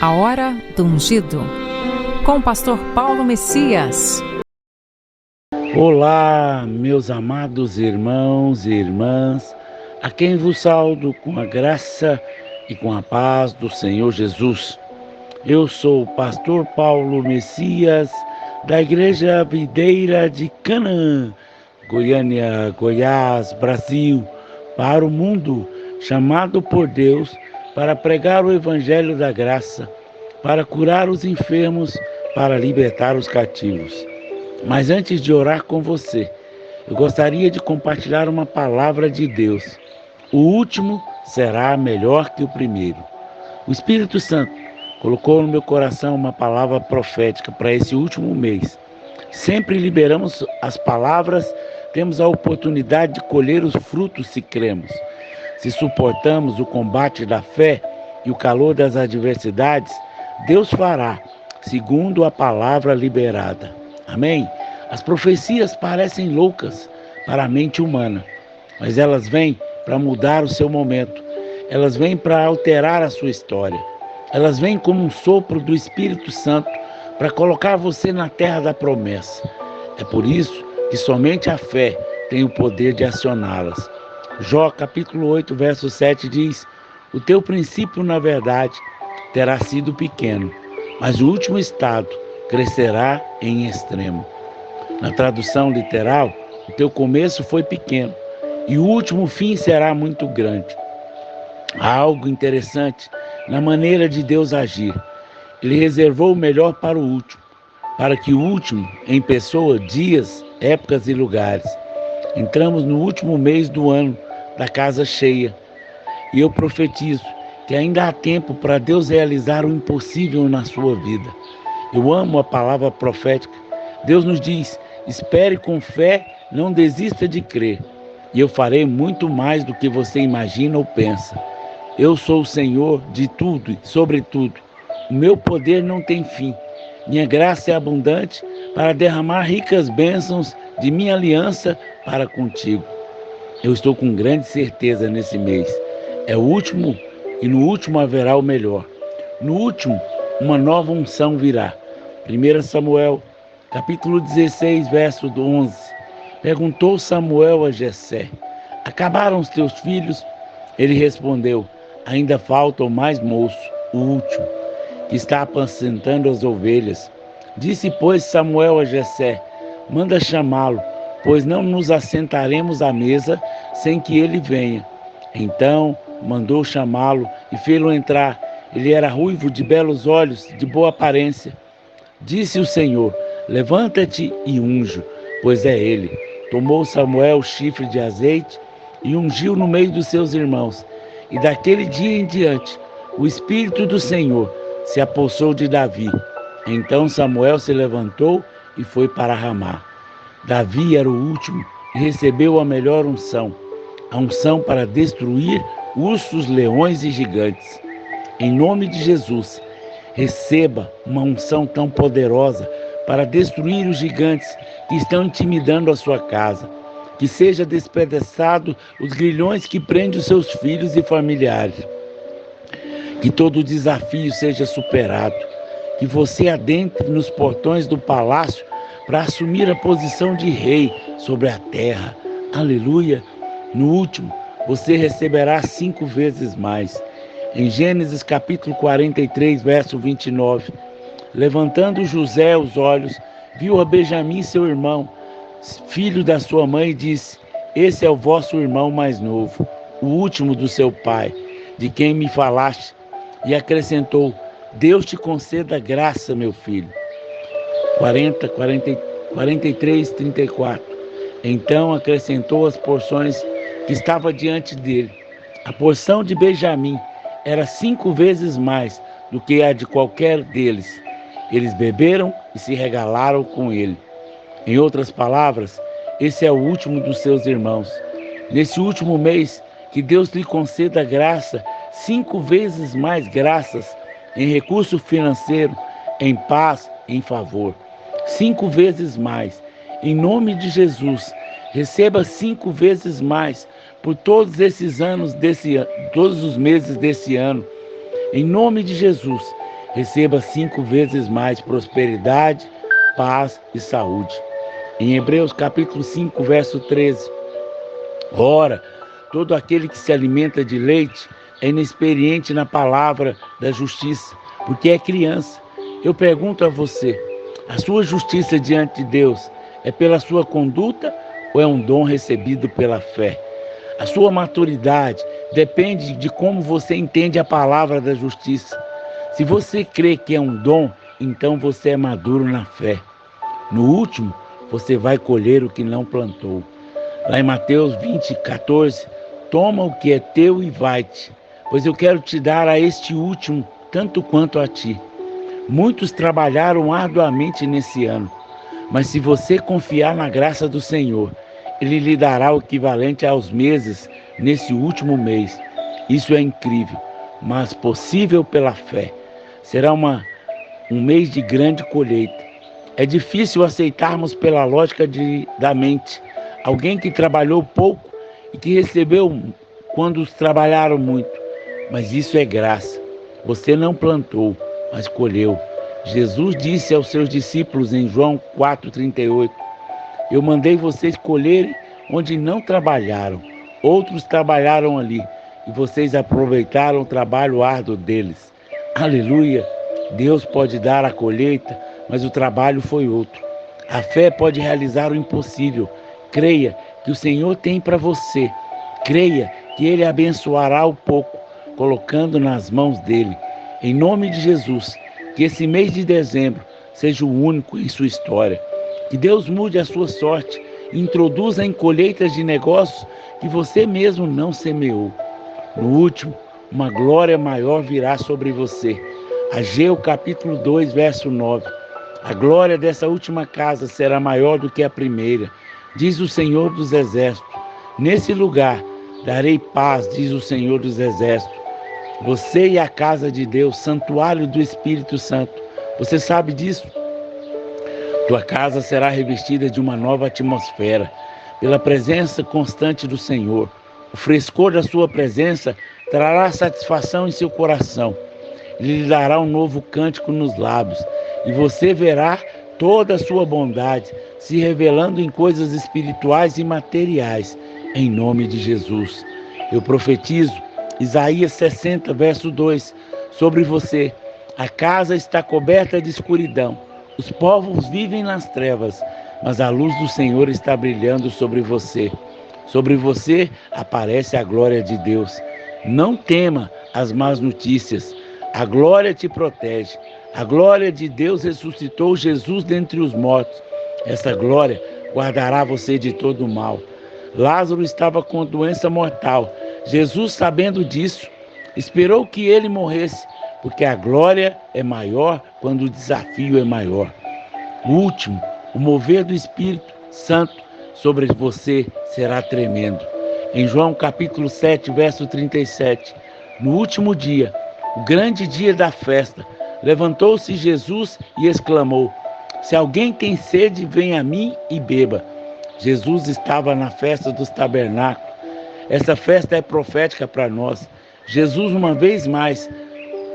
A Hora do Ungido, com o pastor Paulo Messias. Olá, meus amados irmãos e irmãs, a quem vos saúdo com a graça e com a paz do Senhor Jesus. Eu sou o pastor Paulo Messias, da Igreja Videira de Canaã, Goiânia, Goiás, Brasil, para o mundo, chamado por Deus para pregar o Evangelho da graça, para curar os enfermos, para libertar os cativos. Mas antes de orar com você, eu gostaria de compartilhar uma palavra de Deus. O último será melhor que o primeiro. O Espírito Santo colocou no meu coração uma palavra profética para esse último mês. Sempre liberamos as palavras, temos a oportunidade de colher os frutos se cremos. Se suportamos o combate da fé e o calor das adversidades, Deus fará, segundo a palavra liberada. Amém? As profecias parecem loucas para a mente humana, mas elas vêm para mudar o seu momento. Elas vêm para alterar a sua história. Elas vêm como um sopro do Espírito Santo para colocar você na terra da promessa. É por isso que somente a fé tem o poder de acioná-las. Jó capítulo 8, verso 7 diz: o teu princípio, na verdade, terá sido pequeno, mas o último estado crescerá em extremo. Na tradução literal, o teu começo foi pequeno e o último fim será muito grande. Há algo interessante na maneira de Deus agir. Ele reservou o melhor para o último, para que o último, em pessoa, dias, épocas e lugares. Entramos no último mês do ano da casa cheia e eu profetizo que ainda há tempo para Deus realizar o impossível na sua vida. Eu amo a palavra profética. Deus nos diz: espere com fé, não desista de crer, e eu farei muito mais do que você imagina ou pensa. Eu sou o Senhor de tudo e sobre tudo. O meu poder não tem fim. Minha graça é abundante para derramar ricas bênçãos de minha aliança para contigo. Eu estou com grande certeza nesse mês. É o último e no último haverá o melhor. No último, uma nova unção virá. 1 Samuel, capítulo 16, verso 11. Perguntou Samuel a Jessé: acabaram os teus filhos? Ele respondeu: ainda falta o mais moço, o último, que está apacentando as ovelhas. Disse, pois, Samuel a Jessé: manda chamá-lo, pois não nos assentaremos à mesa sem que ele venha. Então mandou chamá-lo e fê-lo entrar. Ele era ruivo, de belos olhos, de boa aparência. Disse o Senhor: levanta-te e unge, pois é ele. Tomou Samuel o chifre de azeite e ungiu no meio dos seus irmãos. E daquele dia em diante, o Espírito do Senhor se apossou de Davi. Então Samuel se levantou e foi para Ramá. Davi era o último e recebeu a melhor unção, a unção para destruir ursos, leões e gigantes. Em nome de Jesus, receba uma unção tão poderosa para destruir os gigantes que estão intimidando a sua casa. Que seja despedaçado os grilhões que prendem os seus filhos e familiares. Que todo desafio seja superado. Que você adentre nos portões do palácio para assumir a posição de rei sobre a terra. Aleluia! No último, você receberá 5 vezes mais. Em Gênesis capítulo 43, verso 29. Levantando José os olhos, viu a Benjamim, seu irmão, filho da sua mãe, e disse: esse é o vosso irmão mais novo, o último do seu pai, de quem me falaste. E acrescentou: Deus te conceda graça, meu filho. 43, 34. Então acrescentou as porções que estava diante dele. A porção de Benjamim era 5 vezes mais do que a de qualquer deles. Eles beberam e se regalaram com ele. Em outras palavras, esse é o último dos seus irmãos. Nesse último mês, que Deus lhe conceda graça, 5 vezes mais graças, em recurso financeiro, em paz, em favor. 5 vezes mais. Em nome de Jesus, receba 5 vezes mais por todos esses anos todos os meses desse ano. Em nome de Jesus, receba 5 vezes mais prosperidade, paz e saúde. Em Hebreus capítulo 5, verso 13. Ora, todo aquele que se alimenta de leite é inexperiente na palavra da justiça, porque é criança. Eu pergunto a você, a sua justiça diante de Deus é pela sua conduta ou é um dom recebido pela fé? A sua maturidade depende de como você entende a palavra da justiça. Se você crê que é um dom, então você é maduro na fé. No último, você vai colher o que não plantou. Lá em Mateus 20, 14, toma o que é teu e vai-te, pois eu quero te dar a este último, tanto quanto a ti. Muitos trabalharam arduamente nesse ano, mas se você confiar na graça do Senhor, Ele lhe dará o equivalente aos meses nesse último mês. Isso é incrível, mas possível pela fé. Será um mês de grande colheita. É difícil aceitarmos pela lógica da mente alguém que trabalhou pouco e que recebeu quando os trabalharam muito. Mas isso é graça. Você não plantou, mas colheu. Jesus disse aos seus discípulos em João 4,38, eu mandei vocês colherem onde não trabalharam. Outros trabalharam ali e vocês aproveitaram o trabalho árduo deles. Aleluia! Deus pode dar a colheita, mas o trabalho foi outro. A fé pode realizar o impossível. Creia que o Senhor tem para você. Creia que Ele abençoará o pouco, colocando nas mãos dEle. Em nome de Jesus, que esse mês de dezembro seja o único em sua história. Que Deus mude a sua sorte e introduza em colheitas de negócios que você mesmo não semeou. No último, uma glória maior virá sobre você. Ageu capítulo 2, verso 9. A glória dessa última casa será maior do que a primeira, diz o Senhor dos Exércitos. Nesse lugar darei paz, diz o Senhor dos Exércitos. Você e a casa de Deus, santuário do Espírito Santo. Você sabe disso? Tua casa será revestida de uma nova atmosfera, pela presença constante do Senhor. O frescor da sua presença trará satisfação em seu coração. Ele lhe dará um novo cântico nos lábios, e você verá toda a sua bondade se revelando em coisas espirituais e materiais, em nome de Jesus. Eu profetizo Isaías 60, verso 2, sobre você. A casa está coberta de escuridão. Os povos vivem nas trevas, mas a luz do Senhor está brilhando sobre você. Sobre você aparece a glória de Deus. Não tema as más notícias. A glória te protege. A glória de Deus ressuscitou Jesus dentre os mortos. Essa glória guardará você de todo o mal. Lázaro estava com doença mortal. Jesus, sabendo disso, esperou que ele morresse, porque a glória é maior quando o desafio é maior. O último, o mover do Espírito Santo sobre você será tremendo. Em João capítulo 7, verso 37, no último dia, o grande dia da festa, levantou-se Jesus e exclamou, se alguém tem sede, venha a mim e beba. Jesus estava na festa dos tabernáculos. Essa festa é profética para nós. Jesus, uma vez mais,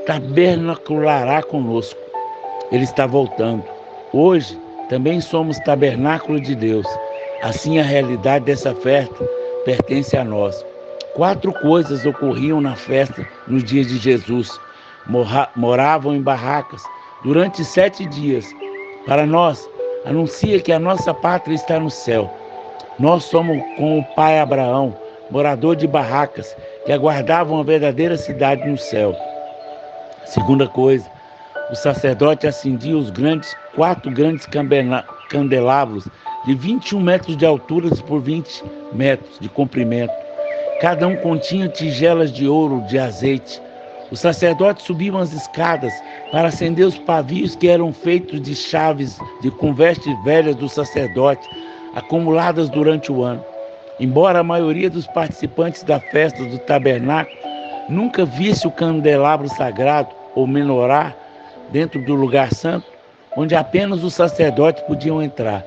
tabernaculará conosco. Ele está voltando. Hoje, também somos tabernáculo de Deus. Assim, a realidade dessa festa pertence a nós. 4 coisas ocorriam na festa no dia de Jesus. Moravam em barracas durante 7 dias. Para nós, anuncia que a nossa pátria está no céu. Nós somos como o pai Abraão, morador de barracas, que aguardavam uma verdadeira cidade no céu. Segunda coisa, o sacerdote acendia os 4 grandes candelabros de 21 metros de altura por 20 metros de comprimento. Cada um continha tigelas de ouro de azeite. Os sacerdotes subiam as escadas para acender os pavios que eram feitos de chaves com vestes velhas do sacerdote, acumuladas durante o ano. Embora a maioria dos participantes da festa do tabernáculo nunca visse o candelabro sagrado ou menorá dentro do lugar santo, onde apenas os sacerdotes podiam entrar.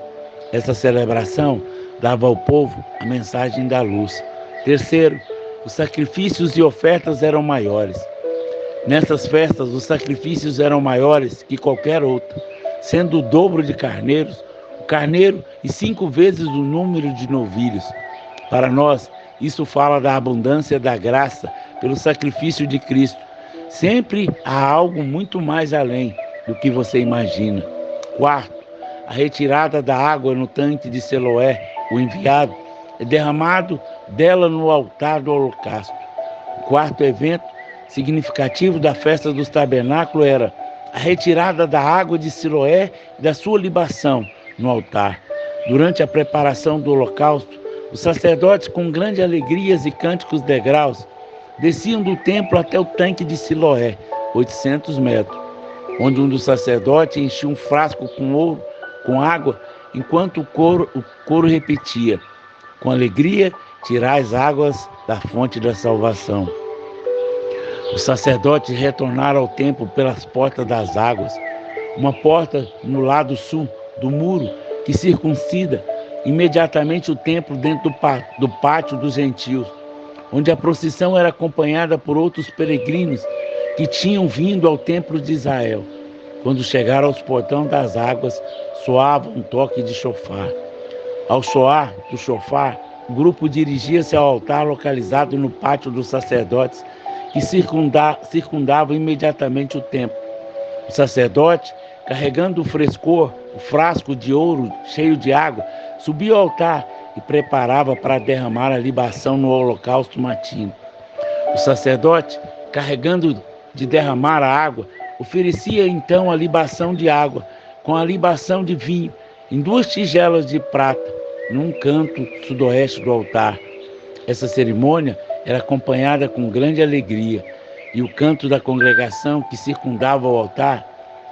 Essa celebração dava ao povo a mensagem da luz. Terceiro, os sacrifícios e ofertas eram maiores. Nessas festas, os sacrifícios eram maiores que qualquer outro, sendo o dobro de carneiros, o carneiro e 5 vezes o número de novilhos. Para nós, isso fala da abundância da graça pelo sacrifício de Cristo. Sempre há algo muito mais além do que você imagina. Quarto, a retirada da água no tanque de Siloé, o enviado, é derramado dela no altar do holocausto. O quarto evento significativo da festa dos tabernáculos era a retirada da água de Siloé e da sua libação no altar. Durante a preparação do holocausto, os sacerdotes, com grandes alegrias e cânticos degraus, desciam do templo até o tanque de Siloé, 800 metros, onde um dos sacerdotes enchia um frasco com água, enquanto o coro repetia: com alegria, tirai as águas da fonte da salvação. Os sacerdotes retornaram ao templo pelas portas das águas, uma porta no lado sul do muro que circuncida imediatamente o templo dentro do pátio dos gentios, onde a procissão era acompanhada por outros peregrinos que tinham vindo ao templo de Israel. Quando chegaram aos portões das águas, soava um toque de chofar. Ao soar do chofar, o grupo dirigia-se ao altar localizado no pátio dos sacerdotes, que circundavam imediatamente o templo. O sacerdote, carregando o frasco de ouro cheio de água, subia ao altar e preparava para derramar a libação no holocausto matino. O sacerdote, carregando de derramar a água, oferecia então a libação de água com a libação de vinho em 2 tigelas de prata, num canto sudoeste do altar. Essa cerimônia era acompanhada com grande alegria, e o canto da congregação que circundava o altar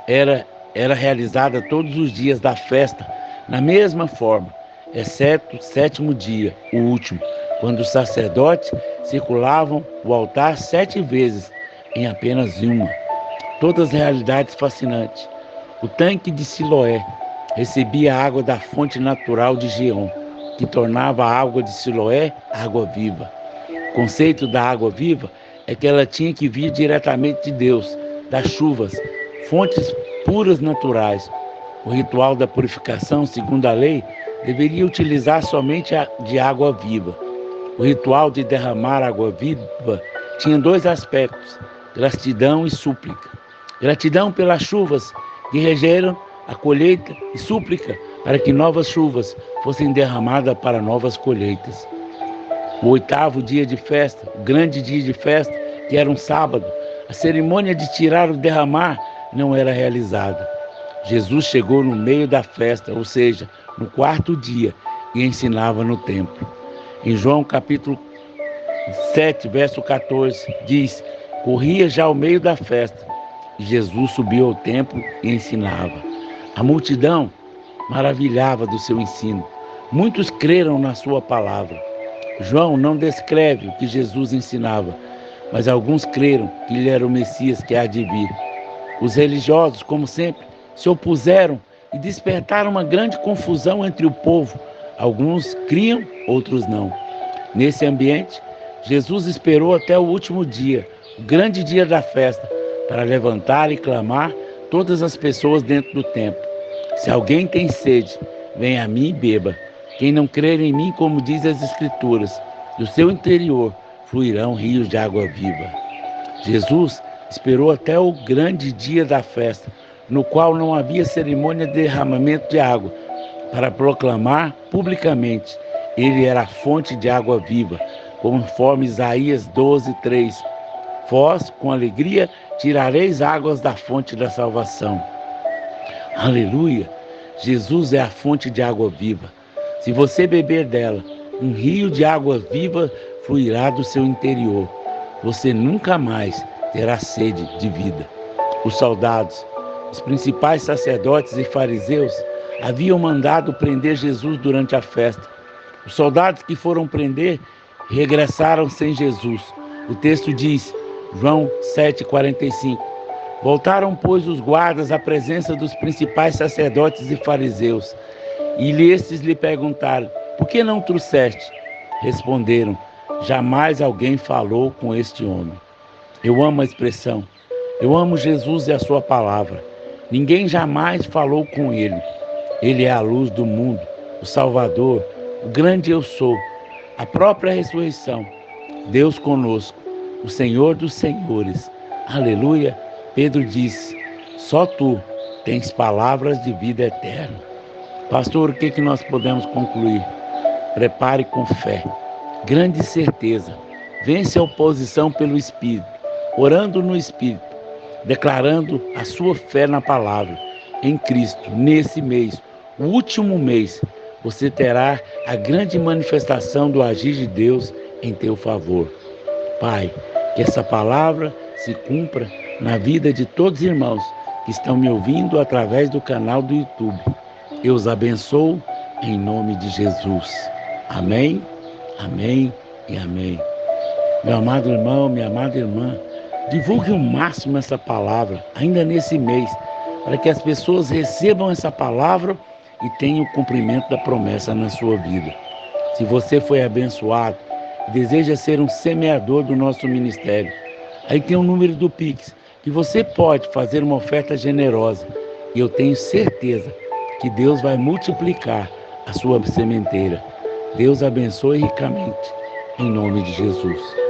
era realizada todos os dias da festa, na mesma forma, exceto o 7º dia, o último, quando os sacerdotes circulavam o altar 7 vezes em apenas uma. Todas realidades fascinantes. O tanque de Siloé recebia a água da fonte natural de Gion, que tornava a água de Siloé água viva. O conceito da água viva é que ela tinha que vir diretamente de Deus, das chuvas, fontes puras naturais. O ritual da purificação, segundo a lei, deveria utilizar somente de água viva. O ritual de derramar água viva tinha 2 aspectos: gratidão e súplica. Gratidão pelas chuvas que regeram a colheita e súplica para que novas chuvas fossem derramadas para novas colheitas. O 8º dia de festa, o grande dia de festa, que era um sábado, a cerimônia de tirar o derramar não era realizada. Jesus chegou no meio da festa, ou seja, no 4º dia, e ensinava no templo. Em João capítulo 7, verso 14, diz: corria já ao meio da festa, e Jesus subiu ao templo e ensinava. A multidão maravilhava do seu ensino. Muitos creram na sua palavra. João não descreve o que Jesus ensinava, mas alguns creram que ele era o Messias que há de vir. Os religiosos, como sempre, se opuseram e despertaram uma grande confusão entre o povo. Alguns criam, outros não. Nesse ambiente, Jesus esperou até o último dia, o grande dia da festa, para levantar e clamar todas as pessoas dentro do templo: se alguém tem sede, venha a mim e beba. Quem não crer em mim, como diz as Escrituras, do seu interior fluirão rios de água viva. Jesus esperou até o grande dia da festa, no qual não havia cerimônia de derramamento de água, para proclamar publicamente: ele era a fonte de água viva, conforme Isaías 12:3. Vós, com alegria, tirareis águas da fonte da salvação. Aleluia! Jesus é a fonte de água viva. Se você beber dela, um rio de água viva fluirá do seu interior. Você nunca mais terá sede de vida. Os soldados, os principais sacerdotes e fariseus haviam mandado prender Jesus durante a festa. Os soldados que foram prender regressaram sem Jesus. O texto diz, João 7,45. Voltaram, pois, os guardas à presença dos principais sacerdotes e fariseus. E estes lhe perguntaram: por que não trouxeste? Responderam: jamais alguém falou com este homem. Eu amo a expressão: Eu amo Jesus e a sua palavra. Ninguém jamais falou com ele. Ele é a luz do mundo, o Salvador, o grande eu sou, a própria ressurreição. Deus conosco, o Senhor dos senhores. Aleluia. Pedro disse: só tu tens palavras de vida eterna. Pastor, o que nós podemos concluir? Prepare com fé, grande certeza. Vence a oposição pelo Espírito, orando no Espírito, declarando a sua fé na palavra, em Cristo. Nesse mês, o último mês, você terá a grande manifestação do agir de Deus em teu favor. Pai, que essa palavra se cumpra na vida de todos os irmãos que estão me ouvindo através do canal do YouTube. Eu os abençoo em nome de Jesus. Amém, amém e amém. Meu amado irmão, minha amada irmã, divulgue ao máximo essa palavra, ainda nesse mês, para que as pessoas recebam essa palavra e tenham o cumprimento da promessa na sua vida. Se você foi abençoado e deseja ser um semeador do nosso ministério, aí tem o número do Pix, que você pode fazer uma oferta generosa. E eu tenho certeza que Deus vai multiplicar a sua sementeira. Deus abençoe ricamente, em nome de Jesus.